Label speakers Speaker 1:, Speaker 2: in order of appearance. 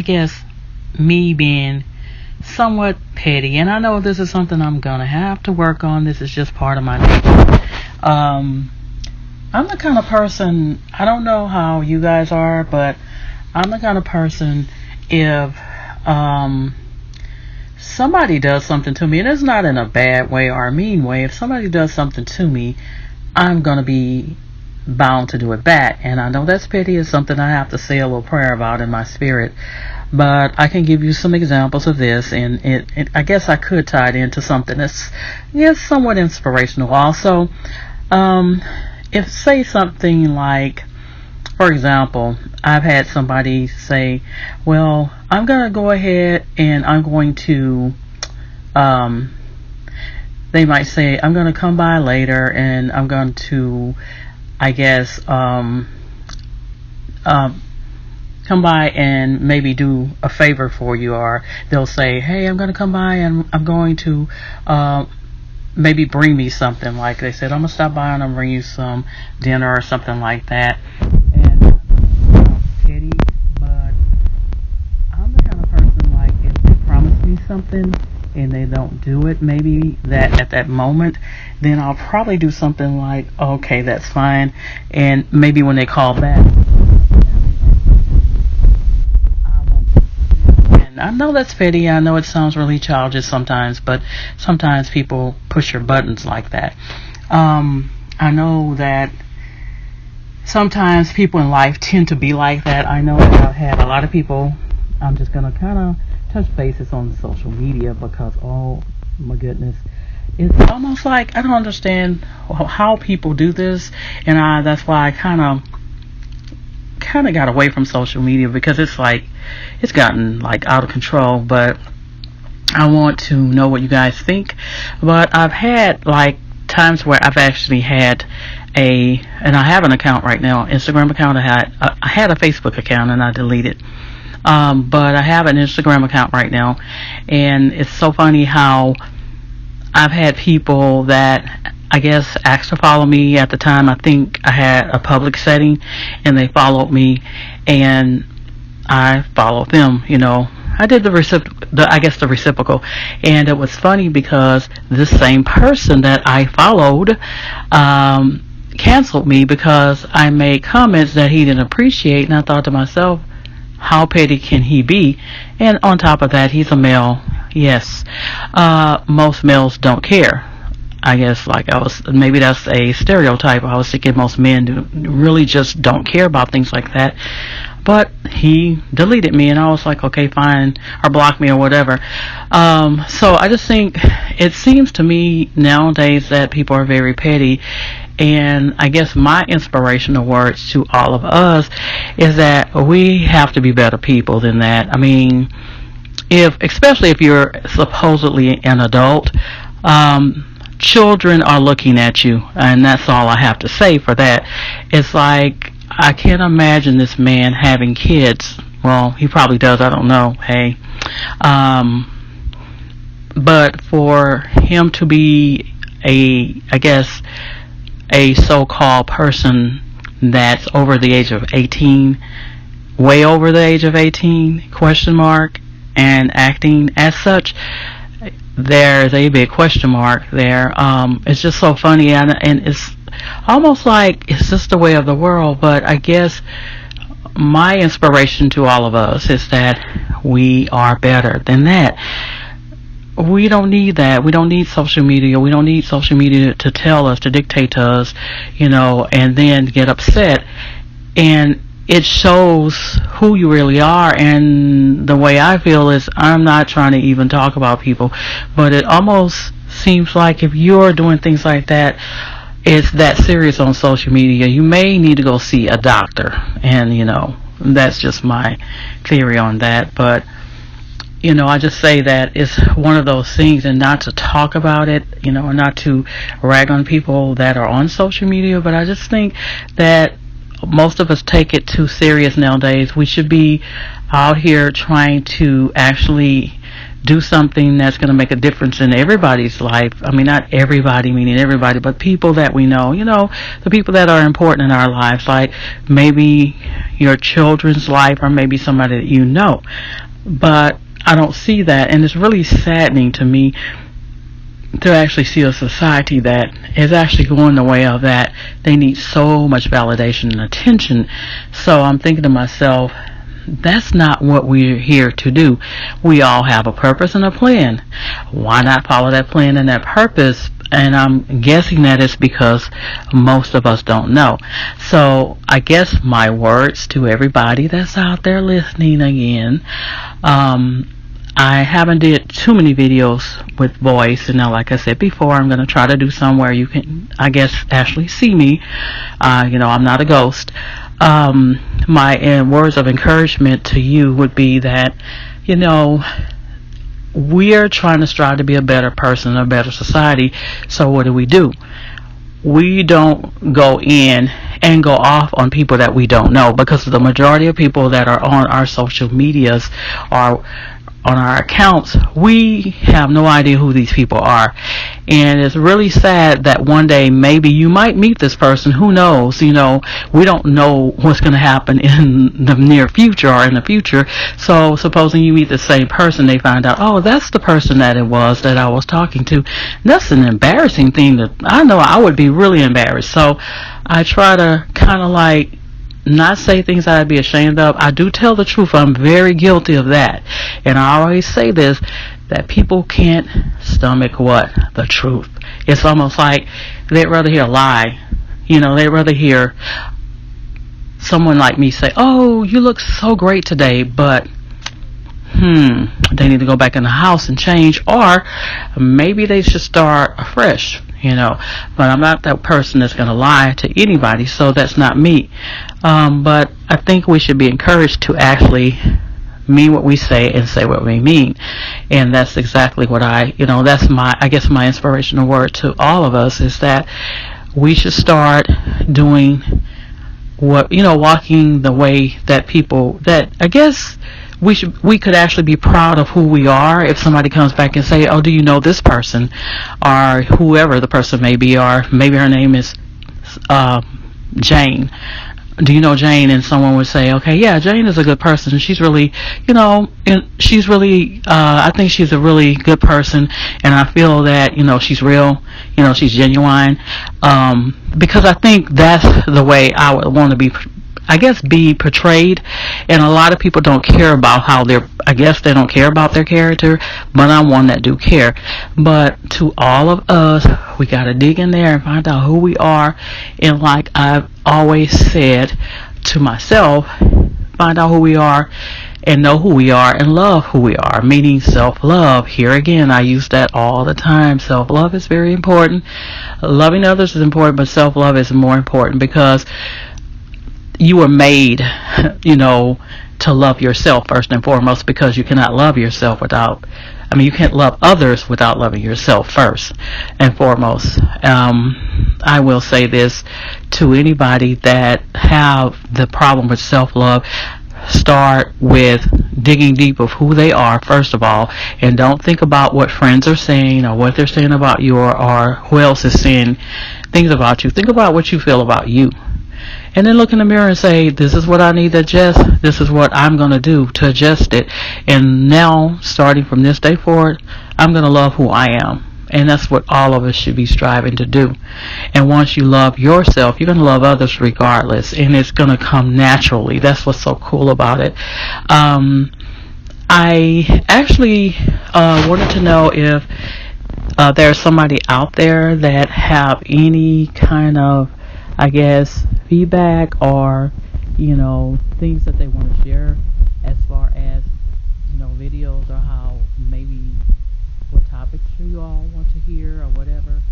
Speaker 1: I guess, me being somewhat petty, and I know this is something I'm gonna have to work on. This is just part of my nature. I'm the kind of person, I don't know how you guys are, but I'm the kind of person, if somebody does something to me, and it's not in a bad way or a mean way, if somebody does something to me, I'm gonna be bound to do it back. And I know that's petty, is something I have to say a little prayer about in my spirit, but I can give you some examples of this, and I guess I could tie it into something that's, yes, somewhat inspirational also. If, say, something like, for example, I've had somebody say, well, I'm going to go ahead and I'm going to, they might say, I'm going to come by later and I'm going to, I guess, come by and maybe do a favor for you. Or they'll say, hey, I'm going to come by and I'm going to maybe bring me something. Like they said, I'm going to stop by and I'm bring you some dinner or something like that. And I'm petty, but I'm the kind of person, like, if they promise me something and they don't do it, maybe that at that moment, then I'll probably do something like, okay, that's fine. And maybe when they call back, I know that's petty. I know it sounds really childish sometimes, but sometimes people push your buttons like that. I know that sometimes people in life tend to be like that. I know that I've had a lot of people. I'm just going to kind of touch bases on social media because, oh my goodness, it's almost like I don't understand how people do this, and that's why I kind of got away from social media, because it's like it's gotten like out of control. But I want to know what you guys think. But I've had like times where I've actually had and I have an account right now, Instagram account. I had a Facebook account and I deleted. But I have an Instagram account right now, and it's so funny how I've had people that I guess asked to follow me. At the time, I think I had a public setting, and they followed me, and I followed them. You know, I did the reciprocal, and it was funny because this same person that I followed canceled me because I made comments that he didn't appreciate, and I thought to myself, how petty can he be? And on top of that, he's a male. Yes, most males don't care. I guess maybe that's a stereotype. I was thinking most men really just don't care about things like that. But he deleted me, and I was like, okay, fine, or blocked me or whatever. So I just think it seems to me nowadays that people are very petty. And I guess my inspirational words to all of us is that we have to be better people than that. I mean, especially if you're supposedly an adult, children are looking at you, and that's all I have to say for that. It's like, I can't imagine this man having kids. Well, he probably does, I don't know, hey. But for him to be a so-called person that's over the age of 18, way over the age of 18, question mark, and acting as such, there's a big question mark there. It's just so funny, and it's almost like it's just the way of the world. But I guess my inspiration to all of us is that we are better than that. We don't need that. We don't need social media. We don't need social media to tell us, to dictate to us, and then get upset. And it shows who you really are. And the way I feel is, I'm not trying to even talk about people, but it almost seems like if you're doing things like that, it's that serious on social media, you may need to go see a doctor. And, that's just my theory on that. But I just say that it's one of those things, and not to talk about it, and not to rag on people that are on social media, but I just think that most of us take it too serious nowadays. We should be out here trying to actually do something that's going to make a difference in everybody's life. I mean, not everybody, meaning everybody, but people that we know, the people that are important in our lives, like maybe your children's life or maybe somebody that you know. But I don't see that, and it's really saddening to me to actually see a society that is actually going the way of that. They need so much validation and attention. So I'm thinking to myself, that's not what we're here to do. We all have a purpose and a plan. Why not follow that plan and that purpose? And I'm guessing that it's because most of us don't know. So I guess my words to everybody that's out there listening again, I haven't did too many videos with voice, and now, like I said before, I'm going to try to do some where you can, I guess, actually see me. I'm not a ghost. My words of encouragement to you would be that, we are trying to strive to be a better person, a better society. So what do? We don't go in and go off on people that we don't know, because the majority of people that are on our social medias are on our accounts, we have no idea who these people are. And it's really sad that one day maybe you might meet this person. Who knows? We don't know what's going to happen in the near future or in the future. So supposing you meet the same person, they find out, oh, that's the person that it was that I was talking to. That's an embarrassing thing that I know I would be really embarrassed. So I try to kind of like not say things that I'd be ashamed of. I do tell the truth. I'm very guilty of that. And I always say this, that people can't stomach what? The truth. It's almost like they'd rather hear a lie. They'd rather hear someone like me say, oh, you look so great today, but they need to go back in the house and change, or maybe they should start afresh. But I'm not that person that's going to lie to anybody, so that's not me. But I think we should be encouraged to actually mean what we say and say what we mean. And that's exactly what that's my inspirational word to all of us, is that we should start doing what, walking the way that people, that I guess we could actually be proud of who we are. If somebody comes back and say, oh, do you know this person, or whoever the person may be, or maybe her name is Jane. Do you know Jane? And someone would say, okay, yeah, Jane is a good person. She's really, and she's really, I think she's a really good person, and I feel that, she's real, she's genuine, because I think that's the way I would want to be portrayed. And a lot of people don't care about how they don't care about their character, but I'm one that do care. But to all of us, we got to dig in there and find out who we are. And like I've always said to myself, find out who we are and know who we are and love who we are, meaning self-love. Here again, I use that all the time. Self-love is very important. Loving others is important, but self-love is more important, because you were made, to love yourself first and foremost, because you cannot love yourself you can't love others without loving yourself first and foremost. I will say this to anybody that have the problem with self-love: start with digging deep of who they are first of all, and don't think about what friends are saying or what they're saying about you, or who else is saying things about you. Think about what you feel about you. And then look in the mirror and say, this is what I need to adjust. This is what I'm going to do to adjust it. And now, starting from this day forward, I'm going to love who I am. And that's what all of us should be striving to do. And once you love yourself, you're going to love others regardless. And it's going to come naturally. That's what's so cool about it. I actually wanted to know if there's somebody out there that have any kind of, feedback or, things that they want to share as far as, videos, or how maybe what topics you all want to hear or whatever.